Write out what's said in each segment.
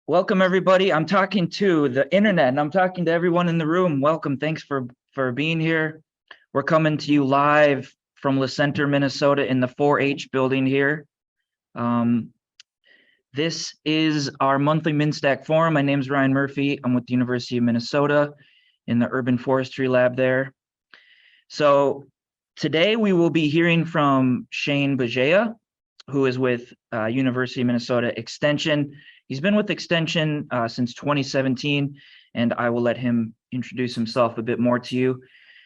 Welcome, everybody. I'm talking to the internet and I'm talking to everyone in the room. Welcome. Thanks for being here. We're coming to you live from La Center, Minnesota in the 4-H building here. This is our monthly MnSTAC forum. My name is Ryan Murphy. I'm with the University of Minnesota in the Urban Forestry lab there. So today we will be hearing from Shane Bugeja, who is with University of Minnesota Extension. He's been with Extension since 2017, and I will let him introduce himself a bit more to you.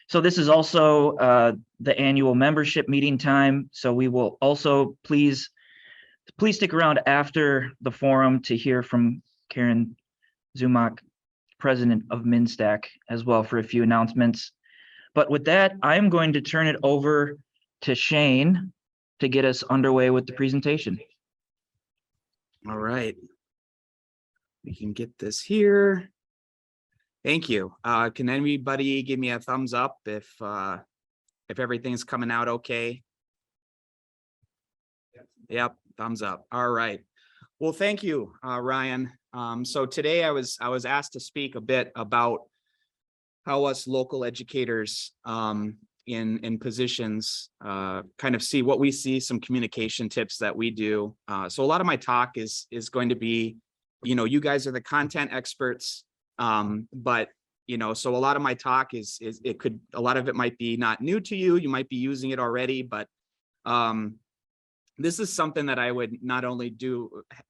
So this is also the annual membership meeting time. So we will also please stick around after the forum to hear from Karen Zumak, president of MnSTAC, as well for a few announcements. But with that, I'm going to turn it over to Shane to get us underway with the presentation. All right. We can get this here. Thank you. Can anybody give me a thumbs up if everything's coming out okay? Yep, thumbs up. All right. Well, thank you, Ryan. So today I was asked to speak a bit about how us local educators in positions kind of see what we see, some communication tips that we do. So a lot of my talk is going to be, you guys are the content experts, but so a lot of my talk is a lot of it might be not new to you. You might be using it already, but this is something that I would not only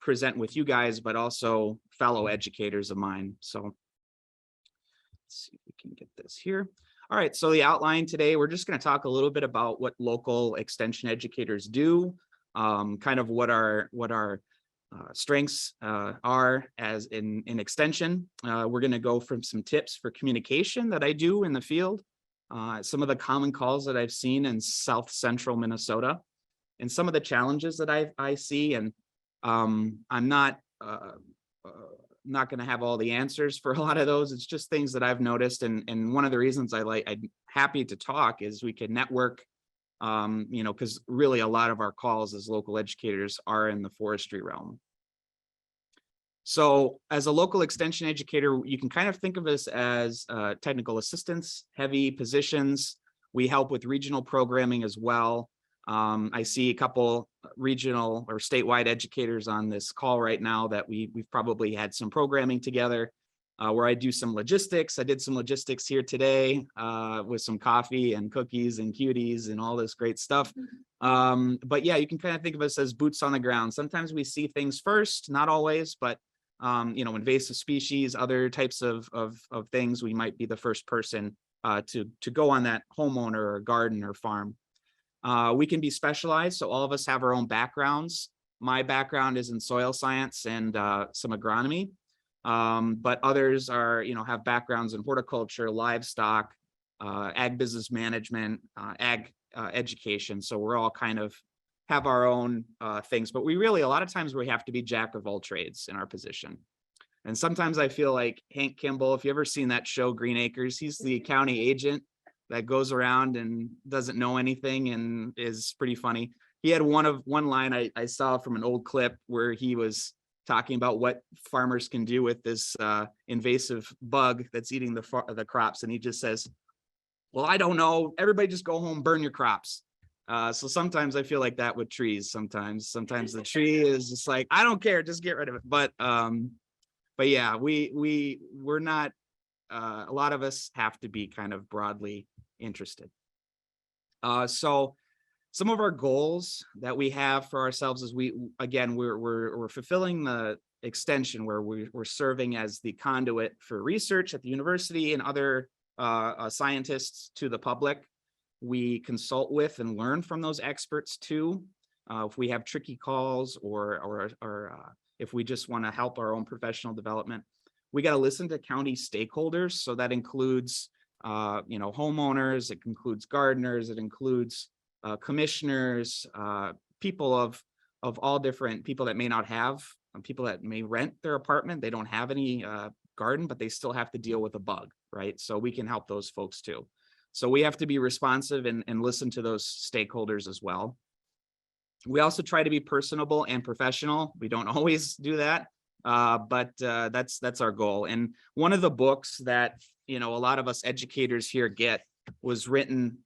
present with you guys, but also fellow educators of mine. So let's see if we can get this here. All right, so the outline today, we're just going to talk a little bit about what local extension educators do, kind of what our strengths are as in extension. We're going to go from some tips for communication that I do in the field, some of the common calls that I've seen in South Central Minnesota, and some of the challenges that I see. And I'm not going to have all the answers for a lot of those. It's just things that I've noticed. And one of the reasons I'm happy to talk is we can network, because really a lot of our calls as local educators are in the forestry realm. So as a local extension educator, you can kind of think of us as technical assistants, heavy positions. We help with regional programming as well. I see a couple regional or statewide educators on this call right now that we've probably had some programming together where I do some logistics. I did some logistics here today with some coffee and cookies and cuties and all this great stuff. But yeah, you can kind of think of us as boots on the ground. Sometimes we see things first, not always, but invasive species, other types of things, we might be the first person to go on that homeowner or garden or farm. We can be specialized, so all of us have our own backgrounds. My background is in soil science and some agronomy, but others are, have backgrounds in horticulture, livestock, ag business management, ag education. So we're all kind of have our own things, but a lot of times we have to be jack of all trades in our position. And sometimes I feel like Hank Kimball, if you ever seen that show Green Acres, he's the county agent that goes around and doesn't know anything and is pretty funny. He had one line I saw from an old clip where he was talking about what farmers can do with this invasive bug that's eating the crops. And he just says, well, I don't know, everybody just go home, burn your crops. So sometimes I feel like that with trees. Sometimes the tree is just like, I don't care, just get rid of it. But yeah, we're not, a lot of us have to be kind of broadly interested. So some of our goals that we have for ourselves is we're fulfilling the extension where we're serving as the conduit for research at the university and other scientists to the public. We consult with and learn from those experts too. If we have tricky calls or if we just want to help our own professional development, we got to listen to county stakeholders. So that includes, homeowners, it includes gardeners, it includes commissioners, people of all different people that may not have, people that may rent their apartment. They don't have any garden, but they still have to deal with a bug, right? So we can help those folks too. So we have to be responsive and listen to those stakeholders as well. We also try to be personable and professional. We don't always do that. but that's our goal. And one of the books that, a lot of us educators here get was written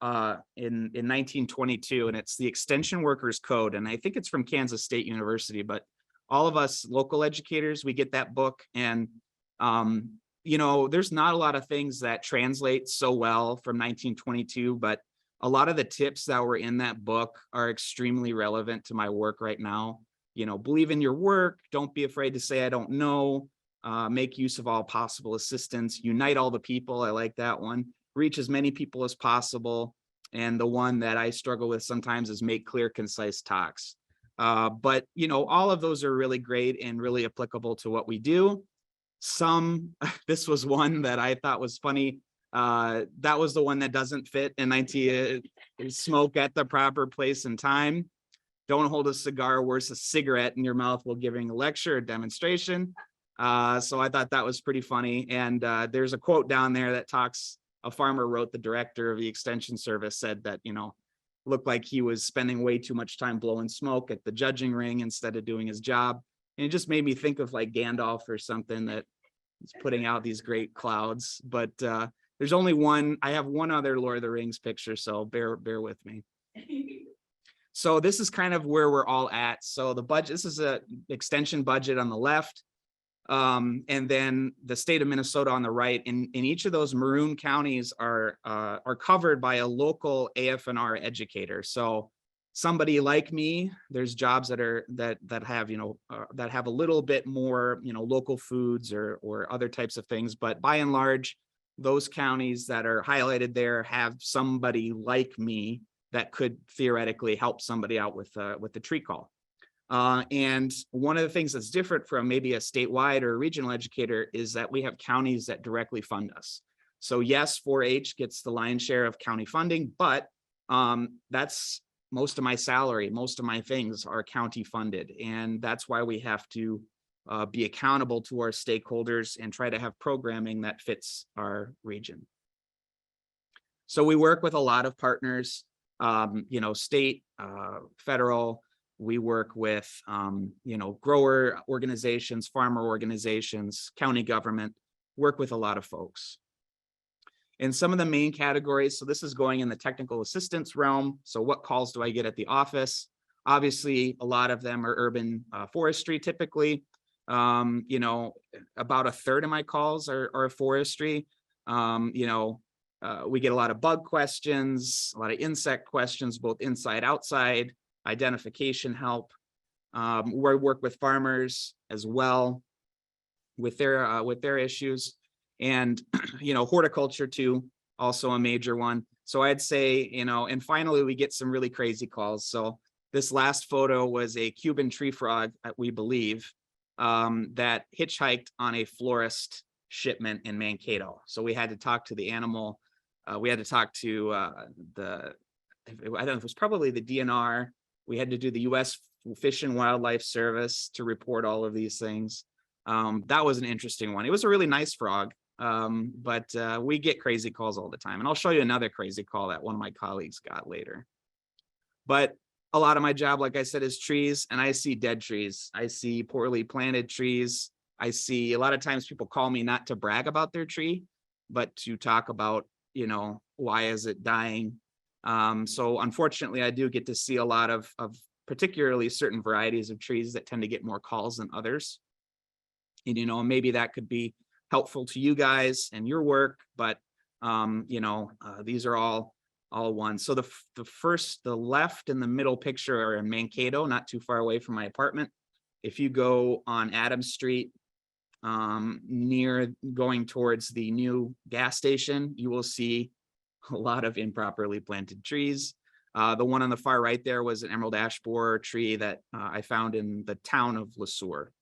in 1922, and it's the Extension Workers Code. And I think it's from Kansas State University, but all of us local educators, we get that book. And, there's not a lot of things that translate so well from 1922, but a lot of the tips that were in that book are extremely relevant to my work right now. Believe in your work. Don't be afraid to say, I don't know. Make use of all possible assistance. Unite all the people. I like that one. Reach as many people as possible. And the one that I struggle with sometimes is make clear, concise talks. But, all of those are really great and really applicable to what we do. This was one that I thought was funny. That was the one that doesn't fit in 19, smoke at the proper place and time. Don't hold a cigar worse a cigarette in your mouth while giving a lecture or demonstration. So I thought that was pretty funny. And there's a quote down there that talks, a farmer wrote, the director of the extension service said that, looked like he was spending way too much time blowing smoke at the judging ring instead of doing his job. And it just made me think of like Gandalf or something that is putting out these great clouds. But there's only one. I have one other Lord of the Rings picture, so bear with me. So this is kind of where we're all at. So the budget, this is a extension budget on the left. And then the state of Minnesota on the right. In each of those maroon counties are covered by a local AF&R educator. So somebody like me, there's jobs that have that have a little bit more local foods or other types of things, but by and large, those counties that are highlighted there have somebody like me that could theoretically help somebody out with the tree call. And one of the things that's different from maybe a statewide or a regional educator is that we have counties that directly fund us. So yes, 4-H gets the lion's share of county funding, but that's most of my salary, most of my things are county funded. And that's why we have to be accountable to our stakeholders and try to have programming that fits our region. So we work with a lot of partners, state, federal. We work with, grower organizations, farmer organizations, county government, work with a lot of folks. And some of the main categories, so this is going in the technical assistance realm. So what calls do I get at the office? Obviously, a lot of them are urban forestry typically. About a third of my calls are forestry. We get a lot of bug questions, a lot of insect questions, both inside, outside, identification help. We work with farmers as well with their issues, and horticulture too, also a major one. So I'd say, and finally we get some really crazy calls. So this last photo was a Cuban tree frog, we believe, that hitchhiked on a florist shipment in Mankato. So we had to talk to the animal. We had to talk to I don't know, it was probably the DNR. We had to do the U.S. Fish and Wildlife Service to report all of these things. That was an interesting one. It was a really nice frog, but we get crazy calls all the time. And I'll show you another crazy call that one of my colleagues got later. But a lot of my job, like I said, is trees, and I see dead trees. I see poorly planted trees. I see a lot of times people call me not to brag about their tree, but to talk about, why is it dying? So unfortunately, I do get to see a lot of particularly certain varieties of trees that tend to get more calls than others. And, maybe that could be helpful to you guys and your work, but, these are all one. So the left and the middle picture are in Mankato, not too far away from my apartment. If you go on Adams Street, near going towards the new gas station, you will see a lot of improperly planted trees. The one on the far right there was an emerald ash borer tree that I found in the town of Sueur.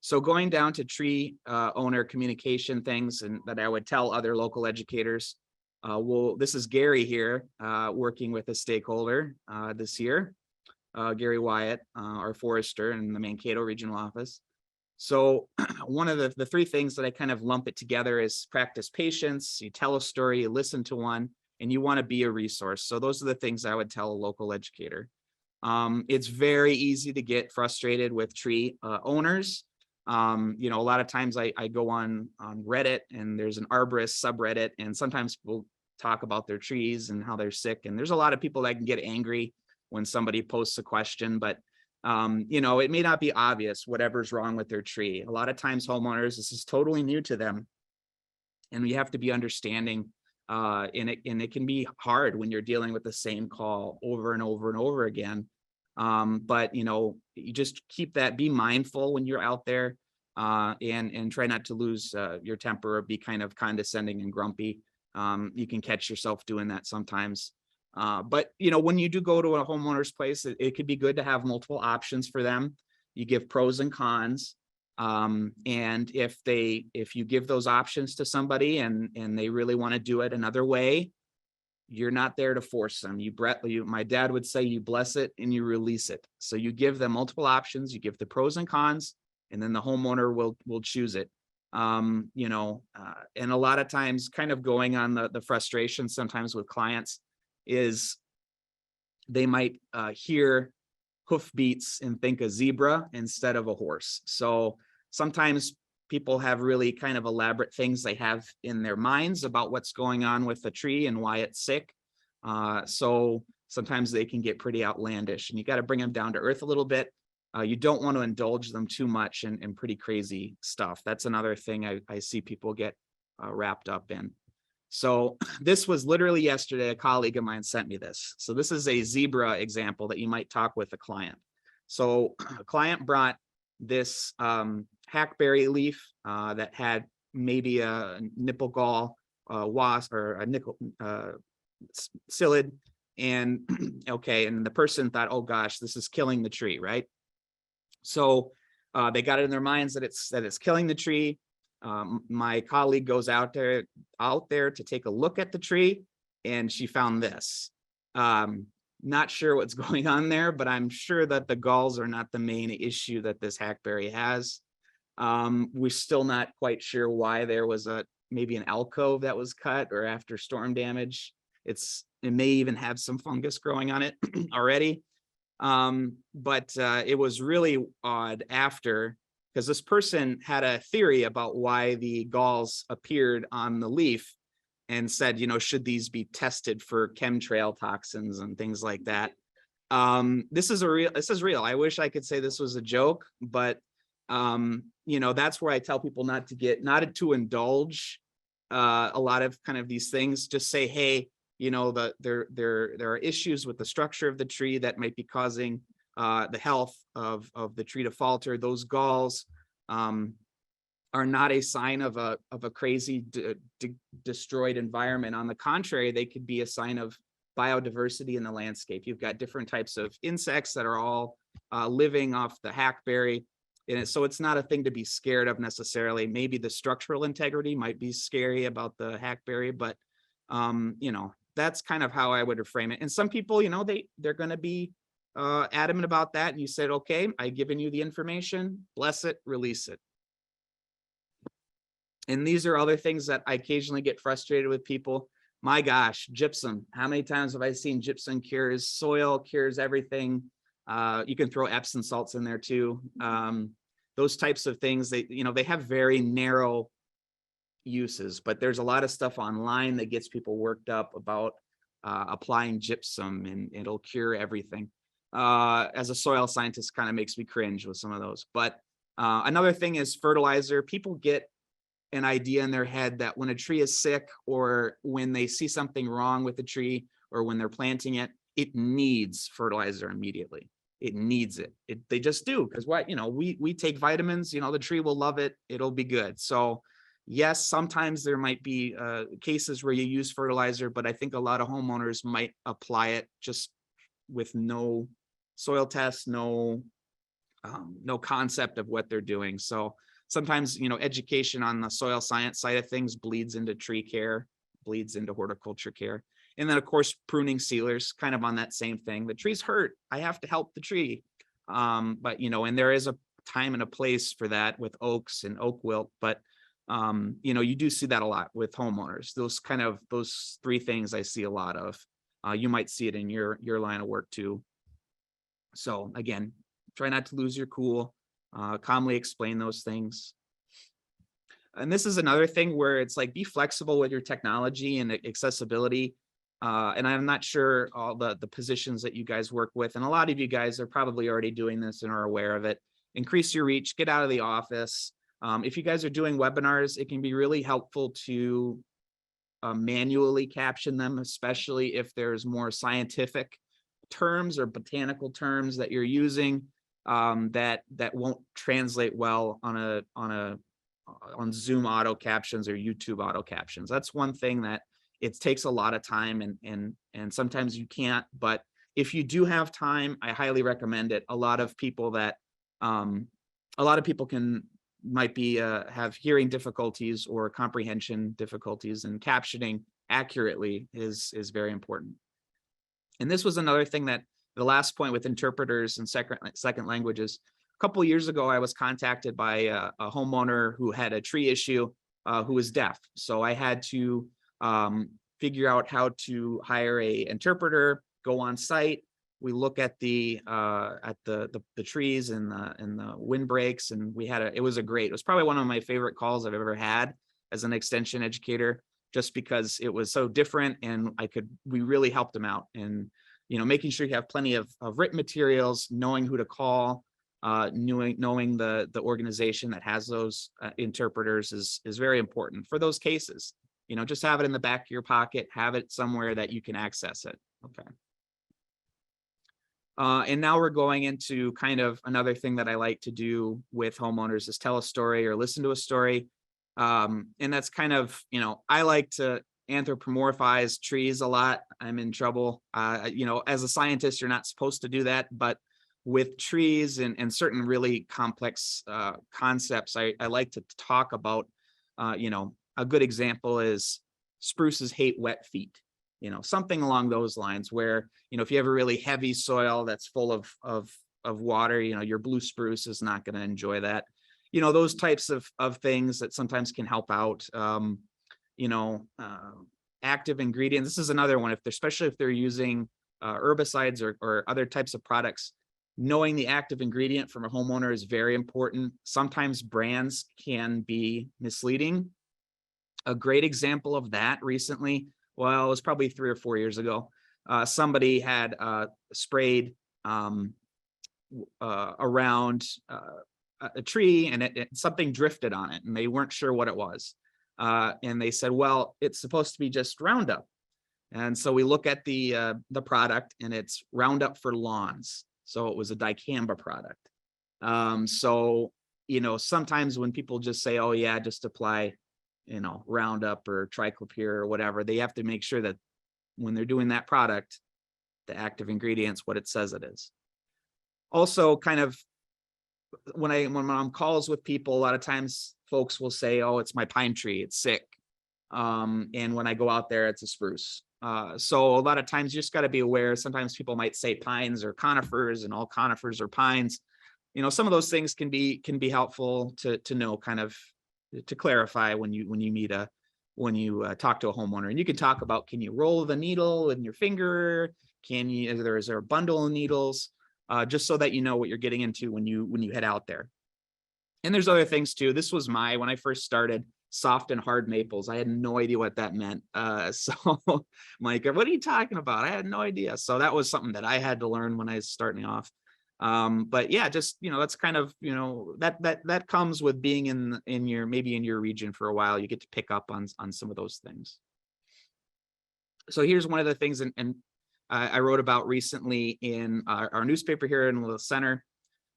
So going down to tree owner communication things and that I would tell other local educators. This is Gary here working with a stakeholder this year, Gary Wyatt, our forester in the Mankato regional office. So one of the three things that I kind of lump it together is practice patience, you tell a story, you listen to one, and you want to be a resource. So those are the things I would tell a local educator. It's very easy to get frustrated with tree owners. You know, a lot of times I go on Reddit, and there's an arborist subreddit, and sometimes people talk about their trees and how they're sick. And there's a lot of people that can get angry when somebody posts a question, but you know, it may not be obvious whatever's wrong with their tree. A lot of times homeowners, this is totally new to them, and we have to be understanding. And it can be hard when you're dealing with the same call over and over and over again. But you know, you just keep that, be mindful when you're out there, and try not to lose your temper or be kind of condescending and grumpy. You can catch yourself doing that sometimes. But you know, when you do go to a homeowner's place, it could be good to have multiple options for them. You give pros and cons. And if you give those options to somebody and they really want to do it another way, you're not there to force them. My dad would say, you bless it and you release it. So you give them multiple options, you give the pros and cons, and then the homeowner will choose it. You know, and a lot of times, kind of going on the frustration sometimes with clients is they might hear hoofbeats and think a zebra instead of a horse. So sometimes people have really kind of elaborate things they have in their minds about what's going on with the tree and why it's sick. So sometimes they can get pretty outlandish, and you got to bring them down to earth a little bit. You don't want to indulge them too much in pretty crazy stuff. That's another thing I see people get wrapped up in. So this was literally yesterday, a colleague of mine sent me this. So this is a zebra example that you might talk with a client. So a client brought this hackberry leaf that had maybe a nipple gall wasp or a nickel psyllid. And okay, and the person thought, oh gosh, this is killing the tree, right? So they got it in their minds that it's killing the tree. My colleague goes out there to take a look at the tree, and she found this. Not sure what's going on there, but I'm sure that the galls are not the main issue that this hackberry has. We're still not quite sure why there was maybe an alcove that was cut or after storm damage. It may even have some fungus growing on it already. But it was really odd after, because this person had a theory about why the galls appeared on the leaf and said, you know, should these be tested for chemtrail toxins and things like that. This is real. I wish I could say this was a joke, but you know, that's where I tell people not to indulge a lot of kind of these things. Just say, hey, you know, there are issues with the structure of the tree that might be causing the health of the tree to falter. Those galls are not a sign of a crazy destroyed environment. On the contrary, they could be a sign of biodiversity in the landscape. You've got different types of insects that are all living off the hackberry. And so it's not a thing to be scared of necessarily. Maybe the structural integrity might be scary about the hackberry, but you know, that's kind of how I would reframe it. And some people, you know, they're going to be adamant about that. And you said, okay, I've given you the information, bless it, release it. And these are other things that I occasionally get frustrated with people. My gosh, gypsum. How many times have I seen gypsum cures? Soil cures everything. You can throw Epsom salts in there too. Those types of things, they have very narrow uses, but there's a lot of stuff online that gets people worked up about applying gypsum and it'll cure everything. As a soil scientist, kind of makes me cringe with some of those. But another thing is fertilizer. People get an idea in their head that when a tree is sick or when they see something wrong with the tree or when they're planting it, it needs fertilizer immediately. It needs it. They just do, because we take vitamins, the tree will love it. It'll be good. So yes, sometimes there might be cases where you use fertilizer, but I think a lot of homeowners might apply it just with no soil tests, no concept of what they're doing. So sometimes, education on the soil science side of things bleeds into tree care, bleeds into horticulture care. And then of course, pruning sealers, kind of on that same thing. The tree's hurt, I have to help the tree. But and there is a time and a place for that with oaks and oak wilt, but you do see that a lot with homeowners. Those three things I see a lot of. You might see it in your line of work too. So again, try not to lose your cool, calmly explain those things. And this is another thing where it's like, be flexible with your technology and accessibility. And I'm not sure all the positions that you guys work with, and a lot of you guys are probably already doing this and are aware of it. Increase your reach, get out of the office. If you guys are doing webinars, it can be really helpful to manually caption them, especially if there's more scientific terms or botanical terms that you're using that won't translate well on Zoom auto captions or YouTube auto captions. That's one thing that it takes a lot of time, and sometimes you can't, but if you do have time, I highly recommend it. A lot of people might be have hearing difficulties or comprehension difficulties, and captioning accurately is very important. And this was another thing that the last point with interpreters and second languages. A couple of years ago, I was contacted by a homeowner who had a tree issue, who was deaf. So I had to figure out how to hire a interpreter, go on site. We look at the trees and the windbreaks, and it was probably one of my favorite calls I've ever had as an extension educator, just because it was so different, and we really helped them out. And making sure you have plenty of written materials, knowing who to call, knowing the organization that has those interpreters is very important for those cases. Just have it in the back of your pocket, have it somewhere that you can access it. Okay. And now we're going into kind of another thing that I like to do with homeowners is tell a story or listen to a story. And that's kind of, I like to anthropomorphize trees a lot. I'm in trouble. As a scientist, you're not supposed to do that, but with trees and certain really complex concepts, I like to talk about, a good example is spruces hate wet feet. Something along those lines where, if you have a really heavy soil that's full of water, your blue spruce is not going to enjoy that. Those types of things that sometimes can help out. Active ingredients. This is another one, especially if they're using herbicides or other types of products, knowing the active ingredient from a homeowner is very important. Sometimes brands can be misleading. A great example of that recently, well, it was probably 3 or 4 years ago. Somebody had sprayed around a tree, and something drifted on it, and they weren't sure what it was. And they said, well, it's supposed to be just Roundup. And so we look at the product, and it's Roundup for lawns. So it was a dicamba product. So, sometimes when people just say, oh yeah, just apply, Roundup or triclopyr or whatever, they have to make sure that when they're doing that product, the active ingredients, what it says it is. Also, kind of when I'm on calls with people, a lot of times folks will say, oh, it's my pine tree, it's sick. And when I go out there, it's a spruce. So a lot of times you just got to be aware. Sometimes people might say pines or conifers, and all conifers are pines. Some of those things can be helpful to know, kind of to clarify when you talk to a homeowner. And you can talk about, can you roll the needle in your finger? Is there a bundle of needles? Just so that you know what you're getting into when you head out there. And there's other things too. This was when I first started, soft and hard maples. I had no idea what that meant. So I'm like, what are you talking about? I had no idea. So that was something that I had to learn when I was starting off. But yeah, just, that's kind of, that comes with being in your region for a while. You get to pick up on some of those things. So here's one of the things, and I wrote about recently in our newspaper here in the center.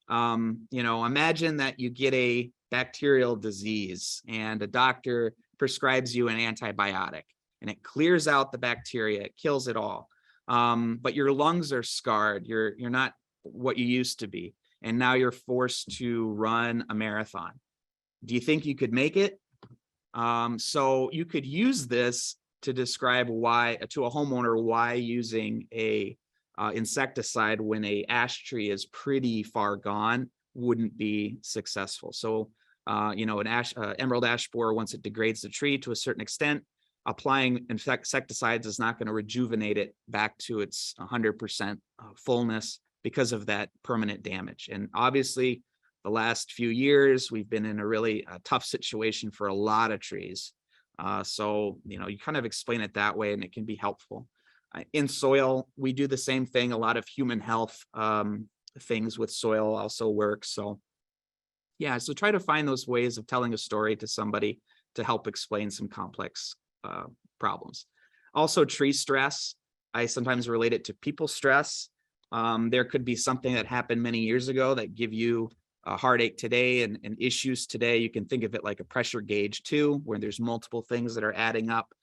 Imagine that you get a bacterial disease and a doctor prescribes you an antibiotic, and it clears out the bacteria, it kills it all. But your lungs are scarred. You're not what you used to be, and now you're forced to run a marathon. Do you think you could make it? So you could use this to describe to a homeowner why using a insecticide when a ash tree is pretty far gone wouldn't be successful. So an emerald ash borer, once it degrades the tree to a certain extent, applying insecticides is not going to rejuvenate it back to its 100% fullness. because of that permanent damage. And obviously, the last few years, we've been in a really tough situation for a lot of trees. So, you kind of explain it that way and it can be helpful. In soil, we do the same thing. A lot of human health things with soil also work. So yeah, so try to find those ways of telling a story to somebody to help explain some complex problems. Also, tree stress. I sometimes relate it to people stress. There could be something that happened many years ago that give you a heartache today and issues today. You can think of it like a pressure gauge too, where there's multiple things that are adding up.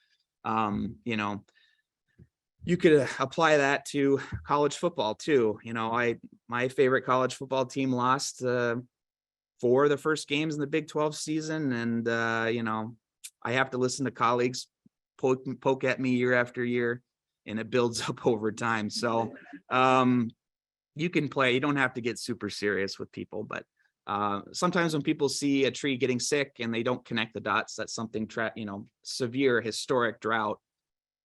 You could apply that to college football too. My favorite college football team lost 4 of the first games in the Big 12 season, and I have to listen to colleagues poke at me year after year, and it builds up over time. So you can play. You don't have to get super serious with people, but sometimes when people see a tree getting sick and they don't connect the dots, that's something severe historic drought.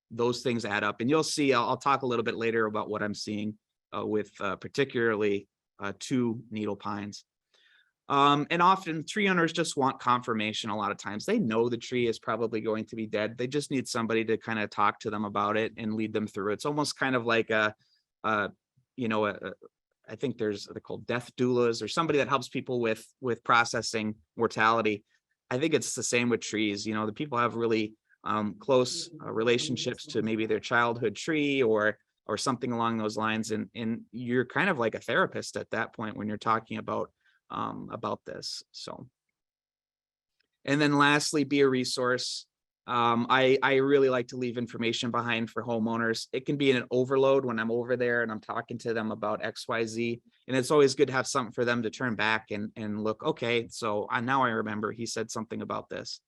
Those things add up, and you'll see. I'll talk a little bit later about what I'm seeing with particularly 2 needle pines. And often tree owners just want confirmation. A lot of times they know the tree is probably going to be dead. They just need somebody to kind of talk to them about it and lead them through it. It's almost kind of like I think they're called death doulas, or somebody that helps people with processing mortality. I think it's the same with trees. The people have really close relationships to maybe their childhood tree or something along those lines. And you're kind of like a therapist at that point when you're talking about this. So, and then lastly, be a resource. I really like to leave information behind for homeowners. It can be an overload when I'm over there and I'm talking to them about XYZ, and it's always good to have something for them to turn back and look, okay, so now I remember he said something about this.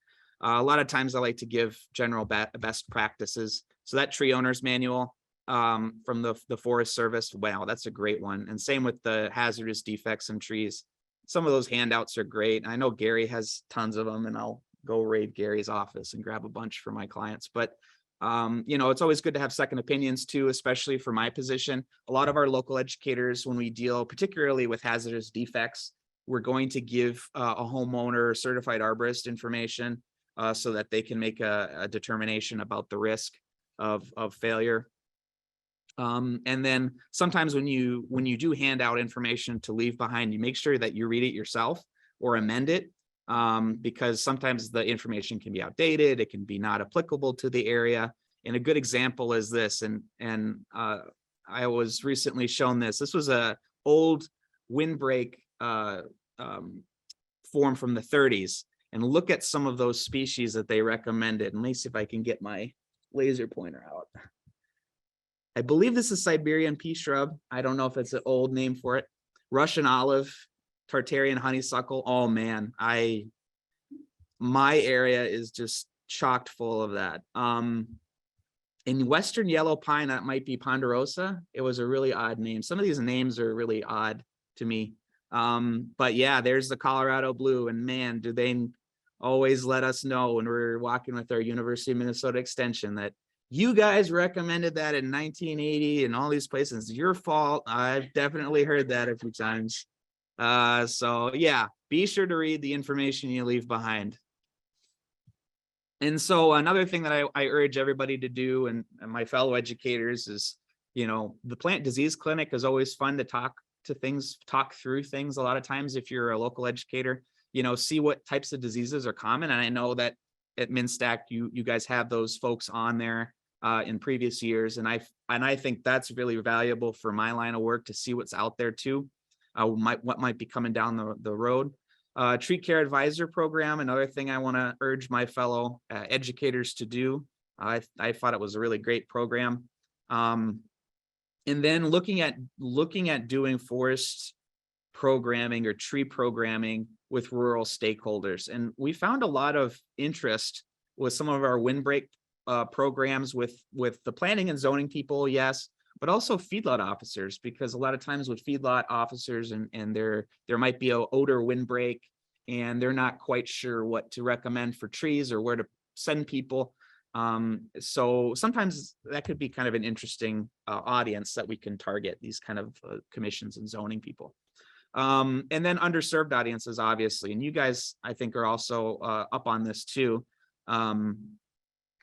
A lot of times I like to give general best practices. So that tree owner's manual from the Forest Service, wow, that's a great one. And same with the hazardous defects in trees. Some of those handouts are great. I know Gary has tons of them, and I'll go raid Gary's office and grab a bunch for my clients. But it's always good to have second opinions too, especially for my position. A lot of our local educators, when we deal particularly with hazardous defects, we're going to give a homeowner certified arborist information so that they can make a determination about the risk of failure. And then sometimes when you do hand out information to leave behind, you make sure that you read it yourself or amend it, because sometimes the information can be outdated. It can be not applicable to the area. And a good example is this, and I was recently shown this. This was a old Windbreak form from the 30s. And look at some of those species that they recommended. And let me see if I can get my laser pointer out. I believe this is Siberian pea shrub. I don't know if it's an old name for it. Russian olive, Tartarian honeysuckle. Oh man, my area is just chocked full of that. In Western yellow pine, that might be ponderosa. It was a really odd name. Some of these names are really odd to me. But yeah, there's the Colorado blue, and man, do they always let us know when we're walking with our University of Minnesota Extension that you guys recommended that in 1980 and all these places. It's your fault. I've definitely heard that a few times. So yeah, be sure to read the information you leave behind. And so another thing that I urge everybody to do, and my fellow educators, is, the plant disease clinic is always fun to talk through things. A lot of times, if you're a local educator, see what types of diseases are common. And I know that at MnSTAC, you guys have those folks on there in previous years. And I think that's really valuable for my line of work to see what's out there too, what might be coming down the road. Tree care advisor program, another thing I want to urge my fellow educators to do. I thought it was a really great program. And then looking at doing forest programming or tree programming with rural stakeholders. And we found a lot of interest with some of our Windbreak programs with the planning and zoning people, yes, but also feedlot officers, because a lot of times with feedlot officers and there might be an odor windbreak and they're not quite sure what to recommend for trees or where to send people. So sometimes that could be kind of an interesting audience that we can target, these kind of commissions and zoning people. And then underserved audiences, obviously, and you guys, I think, are also up on this too.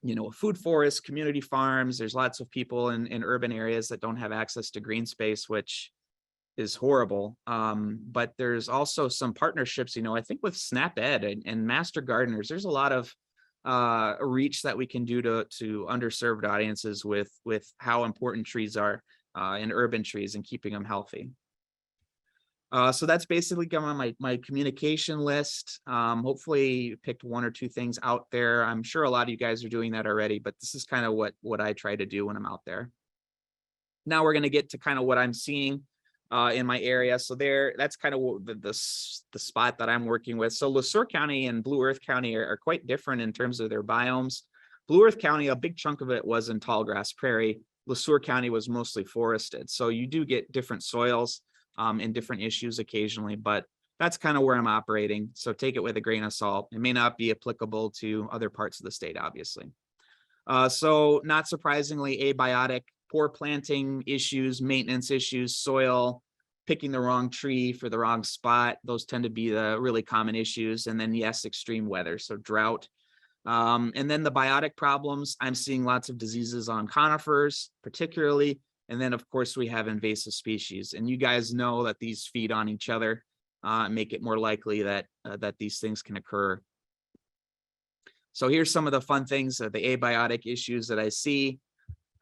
You know, food forests, community farms, there's lots of people in urban areas that don't have access to green space, which is horrible. But there's also some partnerships, you know, I think with SNAP Ed and Master Gardeners, there's a lot of reach that we can do to underserved audiences with how important trees are in urban trees and keeping them healthy. So that's basically going on my communication list. Hopefully you picked one or two things out there. I'm sure a lot of you guys are doing that already, but this is kind of what I try to do when I'm out there. Now we're going to get to kind of what I'm seeing in my area. So that's kind of the spot that I'm working with. So Sueur County and Blue Earth County are quite different in terms of their biomes. Blue Earth County, a big chunk of it was in tall grass prairie. Sueur County was mostly forested. So you do get different soils and different issues occasionally, but that's kind of where I'm operating. So take it with a grain of salt. It may not be applicable to other parts of the state, obviously. So not surprisingly, abiotic, poor planting issues, maintenance issues, soil, picking the wrong tree for the wrong spot. Those tend to be the really common issues. And then yes, extreme weather, so drought. And then the biotic problems, I'm seeing lots of diseases on conifers, particularly. And then of course we have invasive species, and you guys know that these feed on each other, make it more likely that these things can occur. So here's some of the fun things, the abiotic issues that I see.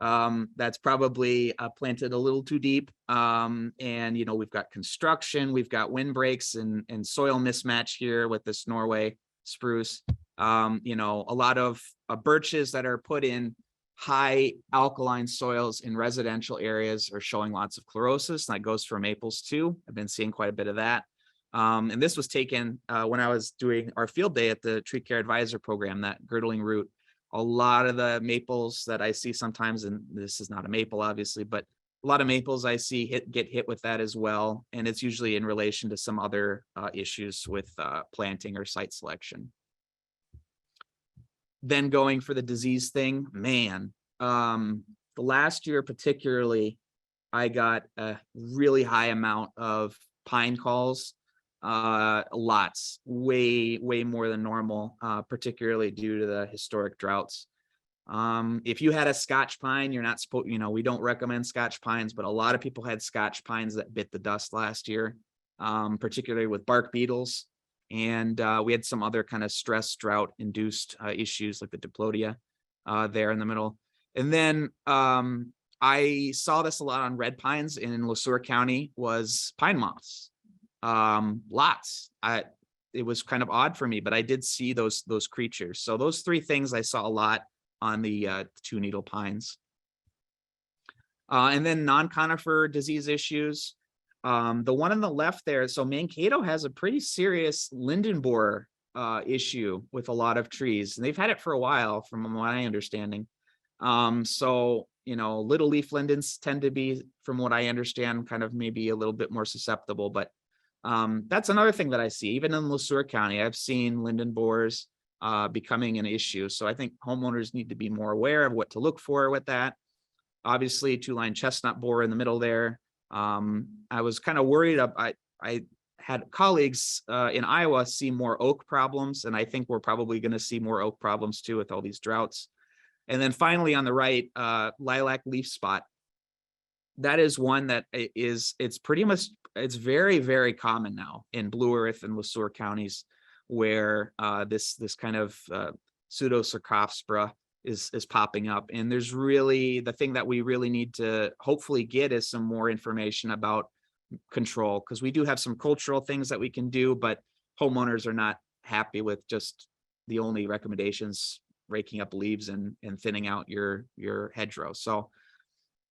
That's probably planted a little too deep. And, you know, we've got construction, we've got windbreaks and soil mismatch here with this Norway spruce. You know, a lot of birches that are put in high alkaline soils in residential areas are showing lots of chlorosis. And that goes for maples too. I've been seeing quite a bit of that. And this was taken when I was doing our field day at the Tree Care Advisor program, that girdling root. A lot of the maples that I see sometimes, and this is not a maple obviously, but a lot of maples I see get hit with that as well. And it's usually in relation to some other issues with planting or site selection. Then going for the disease thing, man, the last year particularly, I got a really high amount of pine calls. Lots, way more than normal, particularly due to the historic droughts. If you had a Scotch pine, you're not supposed, you know, we don't recommend Scotch pines, but a lot of people had Scotch pines that bit the dust last year, particularly with bark beetles. And we had some other kind of stress drought induced issues like the diplodia there in the middle. And then I saw this a lot on red pines in Sueur County was pine moths. Lots. It was kind of odd for me, but I did see those creatures. So those three things I saw a lot on the two needle pines. And then non-conifer disease issues. The one on the left there, so Mankato has a pretty serious linden borer issue with a lot of trees, and they've had it for a while from my understanding. So, you know, little leaf lindens tend to be, from what I understand, kind of maybe a little bit more susceptible, but that's another thing that I see. Even in Sueur County, I've seen linden borers becoming an issue. So I think homeowners need to be more aware of what to look for with that. Obviously, two-line chestnut borer in the middle there. I was kind of worried. I had colleagues in Iowa see more oak problems, and I think we're probably going to see more oak problems too with all these droughts. And then finally on the right, lilac leaf spot. That is one that it's pretty much, it's very common now in Blue Earth and Sueur counties, where this kind of Pseudocercospora is popping up. And there's really, the thing that we really need to hopefully get is some more information about control, because we do have some cultural things that we can do, but homeowners are not happy with just the only recommendations raking up leaves and thinning out your hedgerow. So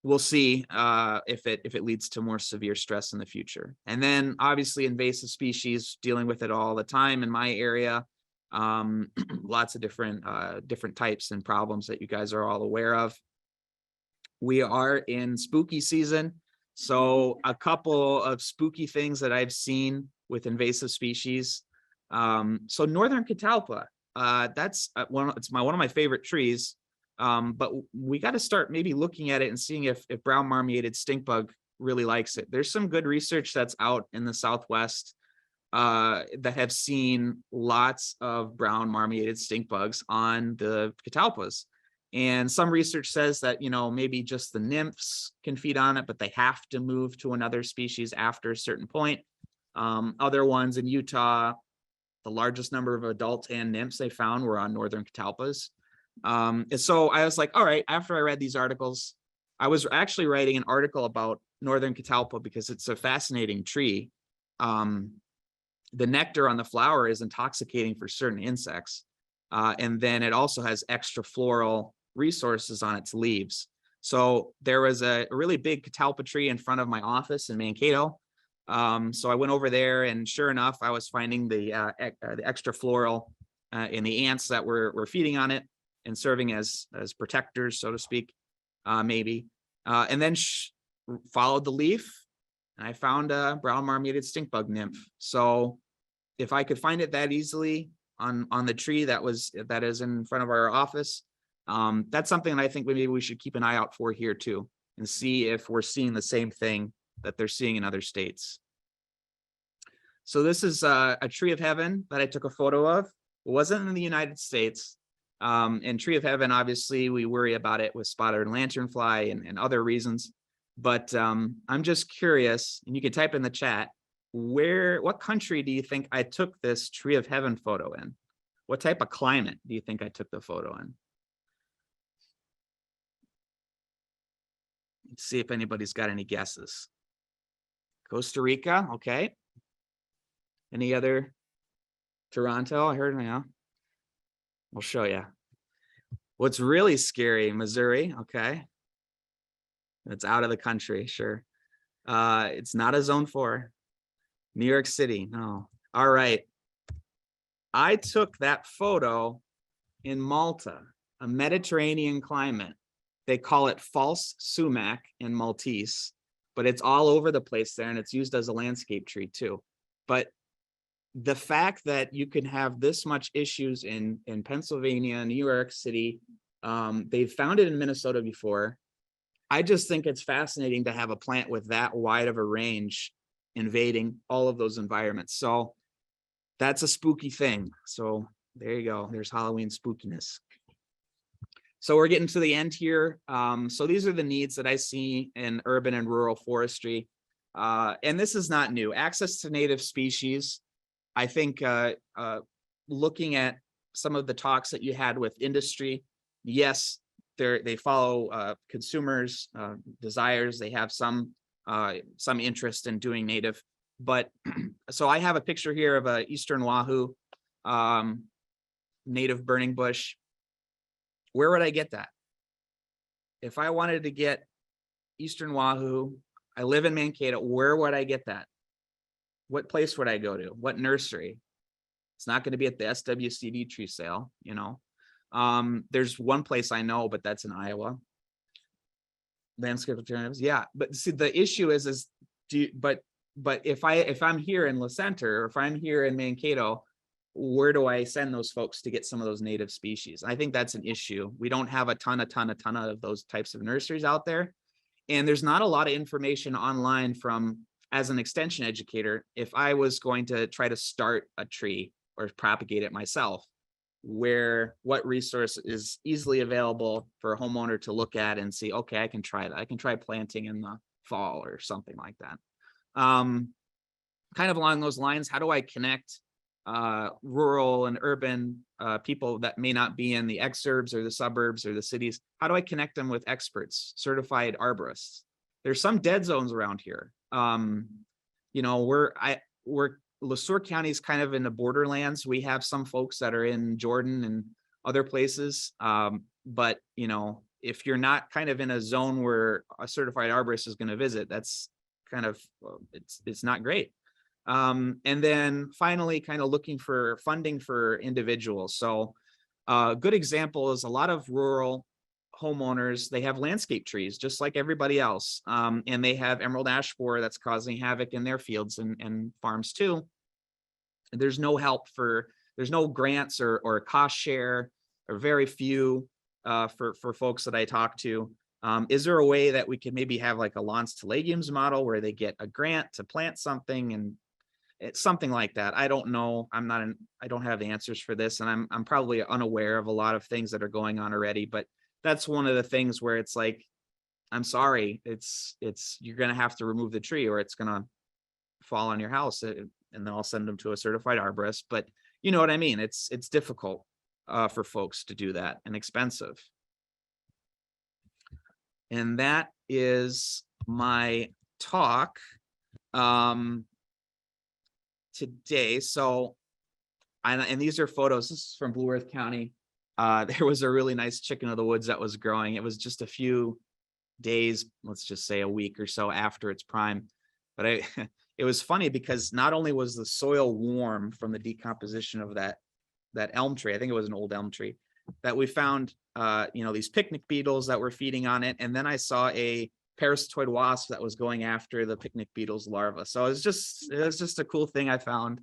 we'll see if it leads to more severe stress in the future. And then obviously invasive species, dealing with it all the time in my area. Lots of different types and problems that you guys are all aware of. We are in spooky season, so a couple of spooky things that I've seen with invasive species. So northern catalpa, that's one of my favorite trees. But we got to start maybe looking at it and seeing if brown marmorated stink bug really likes it. There's some good research that's out in the Southwest that have seen lots of brown marmorated stink bugs on the catalpas. And some research says that, you know, maybe just the nymphs can feed on it, but they have to move to another species after a certain point. Other ones in Utah, the largest number of adults and nymphs they found were on northern catalpas. And so I was like, all right, after I read these articles, I was actually writing an article about northern catalpa because it's a fascinating tree. The nectar on the flower is intoxicating for certain insects. And then it also has extra floral resources on its leaves. So there was a really big catalpa tree in front of my office in Mankato. So I went over there, and sure enough, I was finding the extra floral in the ants that were feeding on it and serving as protectors, so to speak, maybe. And then followed the leaf, and I found a brown marmorated stink bug nymph. So if I could find it that easily on the tree that is in front of our office, that's something that I think maybe we should keep an eye out for here too, and see if we're seeing the same thing that they're seeing in other states. So this is a tree of heaven that I took a photo of. It wasn't in the United States. And tree of heaven, obviously, we worry about it with spotted lanternfly and other reasons. But I'm just curious, and you can type in the chat, what country do you think I took this tree of heaven photo in? What type of climate do you think I took the photo in? Let's see if anybody's got any guesses. Costa Rica, okay. Any other? Toronto, I heard, yeah. We'll show you. What's really scary, Missouri, okay. It's out of the country, sure. It's not a zone 4. New York City, no. All right. I took that photo in Malta, a Mediterranean climate. They call it false sumac in Maltese, but it's all over the place there, and it's used as a landscape tree too. But the fact that you can have this much issues in Pennsylvania, New York City, they've found it in Minnesota before. I just think it's fascinating to have a plant with that wide of a range invading all of those environments. So that's a spooky thing. So there you go. There's Halloween spookiness. So we're getting to the end here. So these are the needs that I see in urban and rural forestry. And this is not new. Access to native species. I think looking at some of the talks that you had with industry, yes, they follow consumers' desires. They have some interest in doing native. But so I have a picture here of a Eastern Wahoo native burning bush. Where would I get that? If I wanted to get Eastern Wahoo, I live in Mankato, where would I get that? What place would I go to? What nursery? It's not going to be at the SWCD tree sale, you know. There's one place I know, but that's in Iowa. Landscape alternatives, yeah. But see, the issue is but if I'm here in La Center, or if I'm here in Mankato, where do I send those folks to get some of those native species? I think that's an issue. We don't have a ton of those types of nurseries out there. And there's not a lot of information online from, as an extension educator, if I was going to try to start a tree or propagate it myself, what resource is easily available for a homeowner to look at and see, okay, I can try that. I can try planting in the fall or something like that. Kind of along those lines, how do I connect rural and urban people that may not be in the exurbs or the suburbs or the cities? How do I connect them with experts, certified arborists? There's some dead zones around here. You know, Le Sueur County is kind of in the borderlands. We have some folks that are in Jordan and other places. But, you know, if you're not kind of in a zone where a certified arborist is going to visit, that's kind of, it's not great. And then finally, kind of looking for funding for individuals. So a good example is a lot of rural homeowners, they have landscape trees just like everybody else. And they have emerald ash borer that's causing havoc in their fields and farms too. There's no help there's no grants or cost share, or very few. for folks that I talk to. Is there a way that we could maybe have like a lawns to legumes model where they get a grant to plant something, and it's something like that? I don't know. I don't have the answers for this, and I'm probably unaware of a lot of things that are going on already, but that's one of the things where it's like, I'm sorry, you're going to have to remove the tree or it's going to fall on your house, and then I'll send them to a certified arborist. But you know what I mean? It's difficult for folks to do that, and expensive. And that is my talk today. So, and these are photos. This is from Blue Earth County. There was a really nice chicken of the woods that was growing. It was just a few days, let's just say a week or so after its prime. But it was funny because not only was the soil warm from the decomposition of that elm tree, I think it was an old elm tree, that we found these picnic beetles that were feeding on it. And then I saw a parasitoid wasp that was going after the picnic beetle's larva. So it was just a cool thing I found.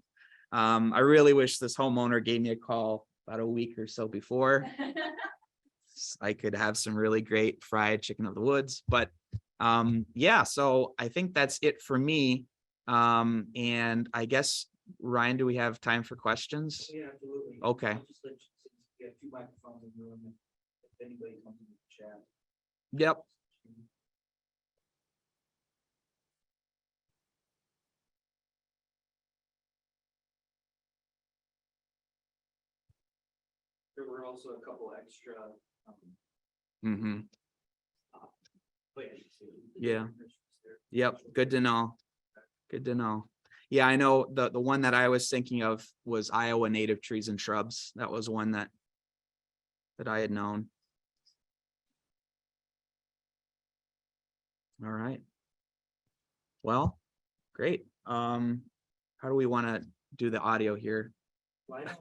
I really wish this homeowner gave me a call about a week or so before. I could have some really great fried chicken of the woods. But yeah, so I think that's it for me. And I guess, Ryan, do we have time for questions? Yeah, absolutely. Okay. I'll just let you have 2 microphones in the room, and if anybody comes in the chat. Yep. There were also a couple extra. Mm-hmm. But yeah, you see Yeah. there. Yep. Good to know. Good to know. Yeah, I know the one that I was thinking of was Iowa native trees and shrubs. That was one that I had known. All right. Well, great. How do we want to do the audio here? Why don't,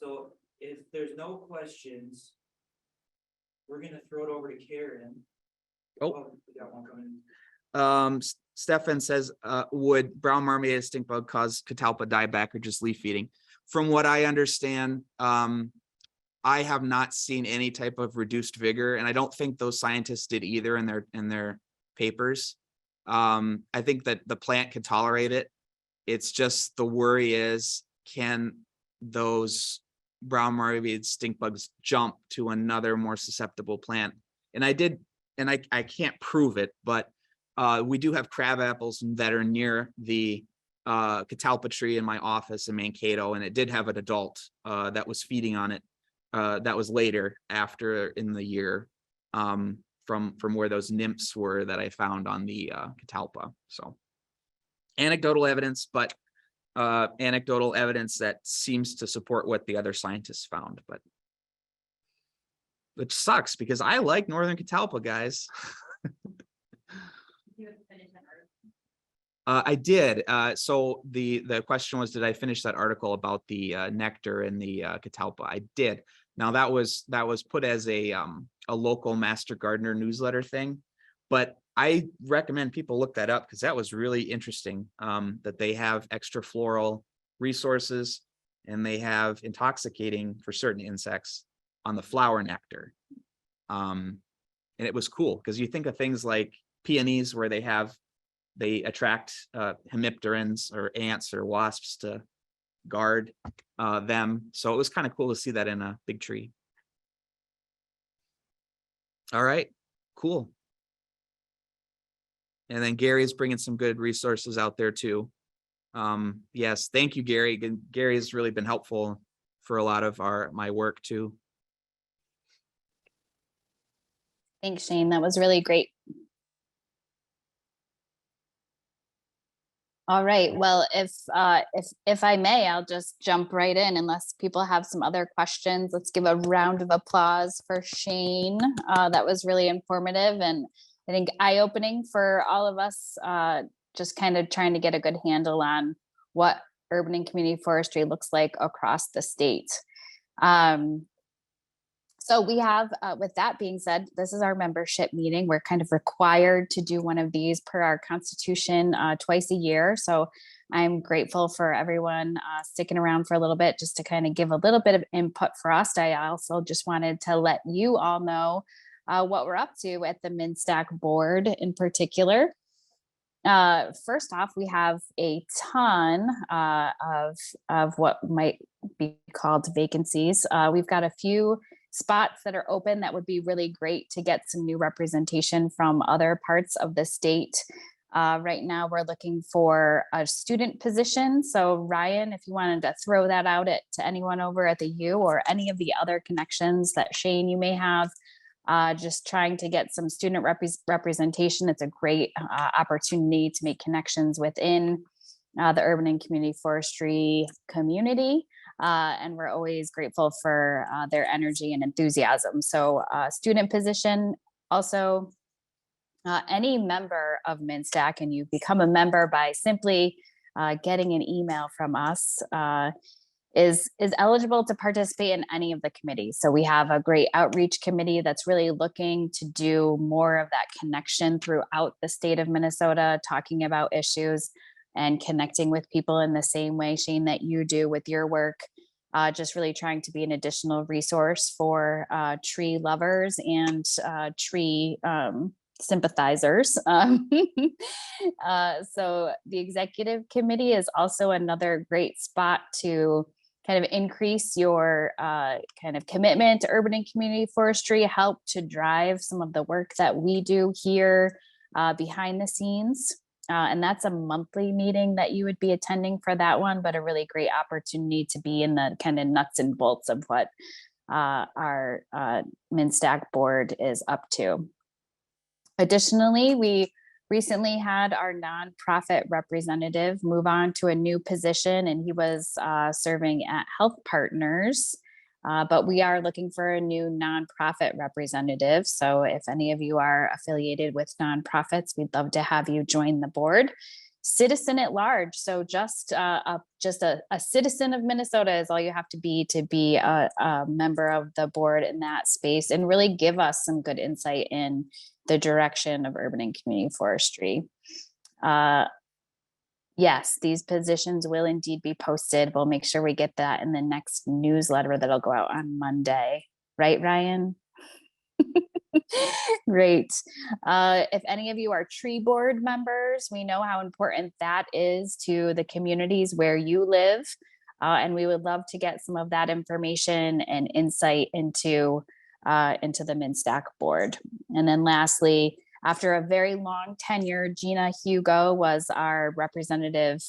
so if there's no questions, we're gonna throw it over to Karen. Oh. We got one coming. Stefan says, would brown marmorated stink bug cause Catalpa dieback or just leaf feeding? From what I understand, I have not seen any type of reduced vigor, and I don't think those scientists did either in their papers. I think that the plant can tolerate it. It's just the worry is, can those brown marmorated stink bugs jump to another more susceptible plant? And I can't prove it, but we do have crab apples that are near the Catalpa tree in my office in Mankato, and it did have an adult that was feeding on it. That was later after in the year from where those nymphs were that I found on the Catalpa. So anecdotal evidence, but anecdotal evidence that seems to support what the other scientists found, but which sucks because I like Northern Catalpa, guys. I did. So the question was, did I finish that article about the nectar and the Catalpa? I did. Now that was put as a local master gardener newsletter thing, but I recommend people look that up because that was really interesting. That they have extra floral resources and they have intoxicating for certain insects on the flower nectar. And it was cool because you think of things like peonies where they attract hemipterans or ants or wasps to guard them. So it was kind of cool to see that in a big tree. All right, cool. And then Gary's bringing some good resources out there too. Yes, thank you, Gary. Gary has really been helpful for a lot of my work too. Thanks, Shane. That was really great. All right. Well, if I may, I'll just jump right in unless people have some other questions. Let's give a round of applause for Shane. That was really informative and I think eye-opening for all of us, just kind of trying to get a good handle on what urban and community forestry looks like across the state. So So we have, with that being said, this is our membership meeting. We're kind of required to do one of these per our constitution twice a year. So I'm grateful for everyone sticking around for a little bit just to kind of give a little bit of input for us. I also just wanted to let you all know what we're up to at the MnSTAC board in particular. First off, we have a ton of what might be called vacancies. We've got a few spots that are open that would be really great to get some new representation from other parts of the state. Right now, we're looking for a student position. So Ryan, if you wanted to throw that out to anyone over at the U or any of the other connections that Shane, you may have, just trying to get some student representation. It's a great opportunity to make connections within the urban and community forestry community. And we're always grateful for their energy and enthusiasm. So student position, also any member of MnSTAC, and you become a member by simply getting an email from us, is eligible to participate in any of the committees. So we have a great outreach committee that's really looking to do more of that connection throughout the state of Minnesota, talking about issues and connecting with people in the same way, Shane, that you do with your work. Just really trying to be an additional resource for tree lovers and tree sympathizers. So the executive committee is also another great spot to kind of increase your kind of commitment to urban and community forestry, help to drive some of the work that we do here behind the scenes. And that's a monthly meeting that you would be attending for that one, but a really great opportunity to be in the kind of nuts and bolts of what our MnSTAC board is up to. Additionally, we recently had our nonprofit representative move on to a new position, and he was serving at Health Partners, but we are looking for a new nonprofit representative. So if any of you are affiliated with nonprofits, we'd love to have you join the board. Citizen at large. So just a citizen of Minnesota is all you have to be a member of the board in that space, and really give us some good insight in the direction of urban and community forestry. Yes, these positions will indeed be posted. We'll make sure we get that in the next newsletter that'll go out on Monday. Right, Ryan? Great. If any of you are tree board members, we know how important that is to the communities where you live. And we would love to get some of that information and insight into the MnSTAC board. And then lastly, after a very long tenure, Gina Hugo was our representative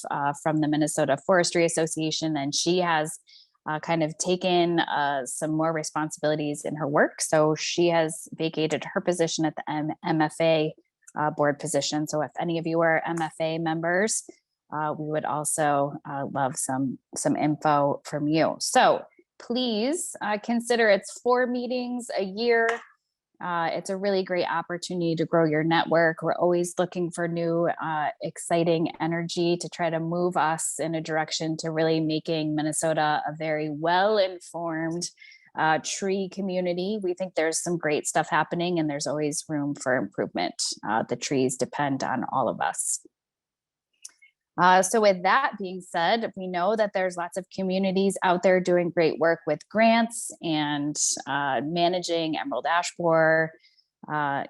from the Minnesota Forestry Association, and she has kind of taken some more responsibilities in her work. So she has vacated her position at the MFA board position. So if any of you are MFA members, we would also love some info from you. So please consider it's 4 meetings a year. It's a really great opportunity to grow your network. We're always looking for new, exciting energy to try to move us in a direction to really making Minnesota a very well-informed tree community. We think there's some great stuff happening, and there's always room for improvement. The trees depend on all of us. So with that being said, we know that there's lots of communities out there doing great work with grants and managing emerald ash borer. We're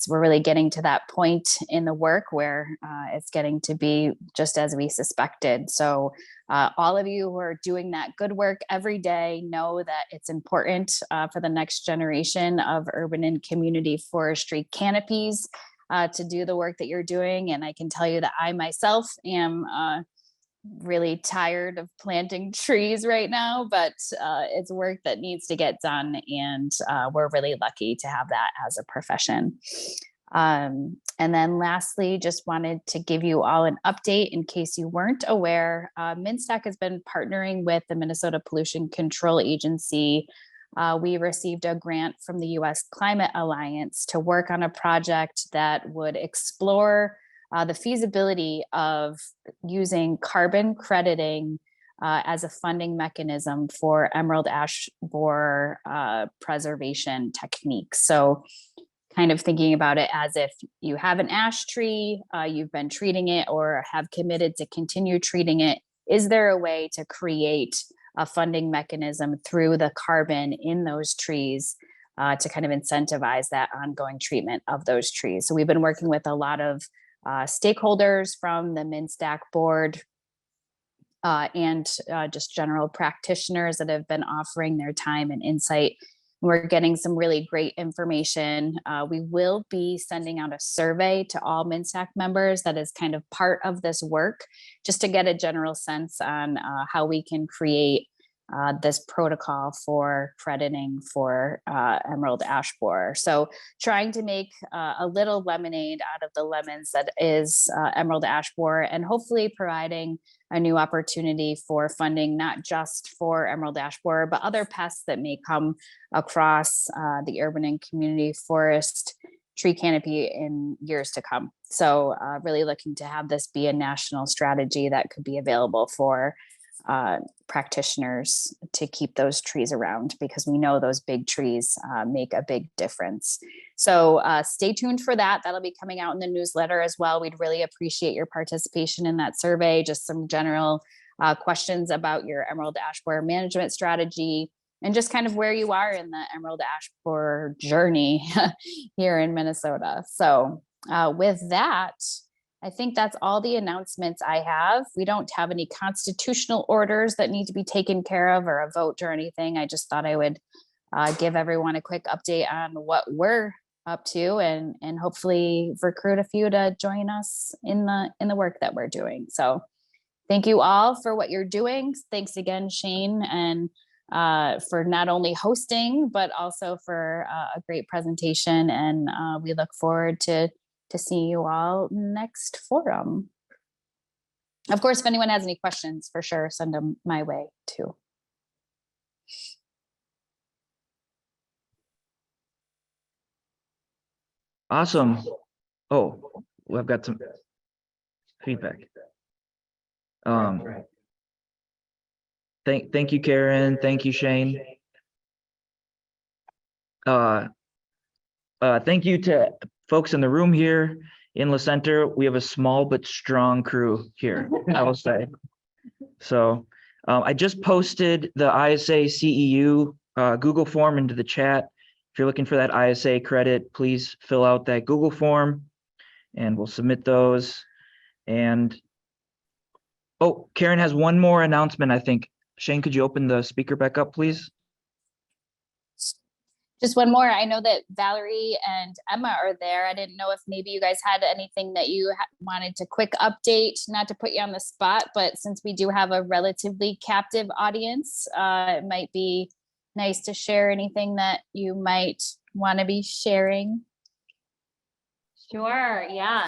really getting to that point in the work where it's getting to be just as we suspected. So all of you who are doing that good work every day know that it's important for the next generation of urban and community forestry canopies to do the work that you're doing. And I can tell you that I myself am really tired of planting trees right now, but it's work that needs to get done. And we're really lucky to have that as a profession. And then lastly, just wanted to give you all an update in case you weren't aware. MnSTAC has been partnering with the Minnesota Pollution Control Agency. We received a grant from the U.S. Climate Alliance to work on a project that would explore the feasibility of using carbon crediting as a funding mechanism for emerald ash borer preservation techniques. So kind of thinking about it as if you have an ash tree, you've been treating it or have committed to continue treating it. Is there a way to create a funding mechanism through the carbon in those trees to kind of incentivize that ongoing treatment of those trees? So we've been working with a lot of stakeholders from the MnSTAC board and just general practitioners that have been offering their time and insight. We're getting some really great information. We will be sending out a survey to all MnSTAC members that is kind of part of this work, just to get a general sense on how we can create this protocol for crediting for emerald ash borer. So trying to make a little lemonade out of the lemons that is emerald ash borer, and hopefully providing a new opportunity for funding, not just for emerald ash borer, but other pests that may come across the urban and community forest tree canopy in years to come. So really looking to have this be a national strategy that could be available for practitioners to keep those trees around, because we know those big trees make a big difference. So stay tuned for that. That'll be coming out in the newsletter as well. We'd really appreciate your participation in that survey. Just some general questions about your emerald ash borer management strategy, and just kind of where you are in the emerald ash borer journey here in Minnesota. So with that, I think that's all the announcements I have. We don't have any constitutional orders that need to be taken care of, or a vote or anything. I just thought I would give everyone a quick update on what we're up to, and hopefully recruit a few to join us in the work that we're doing. So thank you all for what you're doing. Thanks again, Shane, and for not only hosting, but also for a great presentation. And we look forward to see you all next forum. Of course, if anyone has any questions, for sure, send them my way too. Awesome. Oh, well, I've got some feedback. Thank you, Karen. Thank you, Shane. Thank you to folks in the room here in the center. We have a small but strong crew here, I will say. So I just posted the ISA CEU Google form into the chat. If you're looking for that ISA credit, please fill out that Google form and we'll submit those. And oh, Karen has one more announcement, I think. Shane, could you open the speaker back up, please? Just one more. I know that Valerie and Emma are there. I didn't know if maybe you guys had anything that you wanted to quick update, not to put you on the spot, but since we do have a relatively captive audience, it might be nice to share anything that you might want to be sharing. Sure, yeah.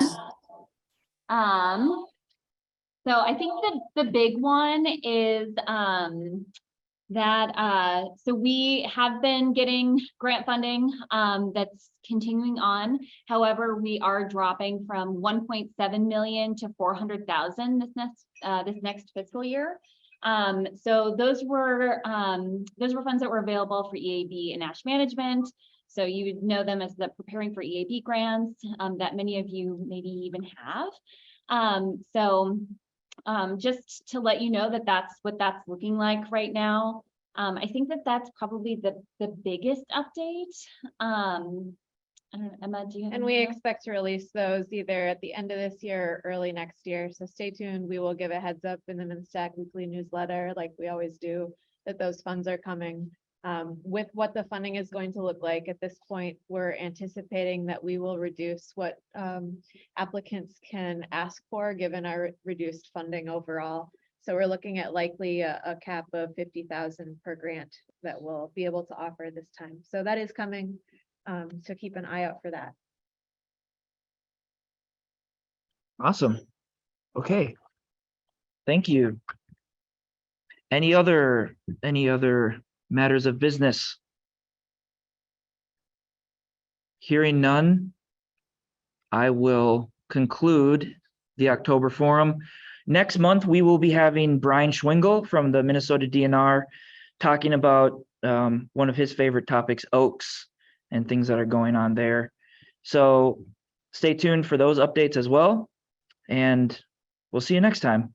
So I think the big one is so we have been getting grant funding that's continuing on. However, we are dropping from 1.7 million to 400,000 this next fiscal year. So those were funds that were available for EAB and ash management. So you would know them as the preparing for EAB grants that many of you maybe even have. Just to let you know that that's what that's looking like right now. I think that that's probably the biggest update. I don't know, Emma, do you have? And we expect to release those either at the end of this year or early next year. So stay tuned. We will give a heads up in the MnSTAC weekly newsletter, like we always do, that those funds are coming. With what the funding is going to look like at this point, we're anticipating that we will reduce what applicants can ask for given our reduced funding overall. So we're looking at likely a cap of 50,000 per grant that we'll be able to offer this time. So that is coming. So keep an eye out for that. Awesome. Okay. Thank you. Any other matters of business? Hearing none, I will conclude the October forum. Next month, we will be having Brian Schwingle from the Minnesota DNR talking about one of his favorite topics, oaks, and things that are going on there. So stay tuned for those updates as well. And we'll see you next time.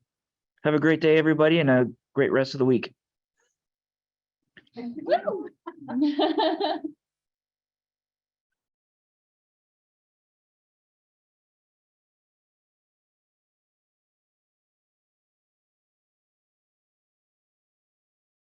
Have a great day, everybody, and a great rest of the week. Woo!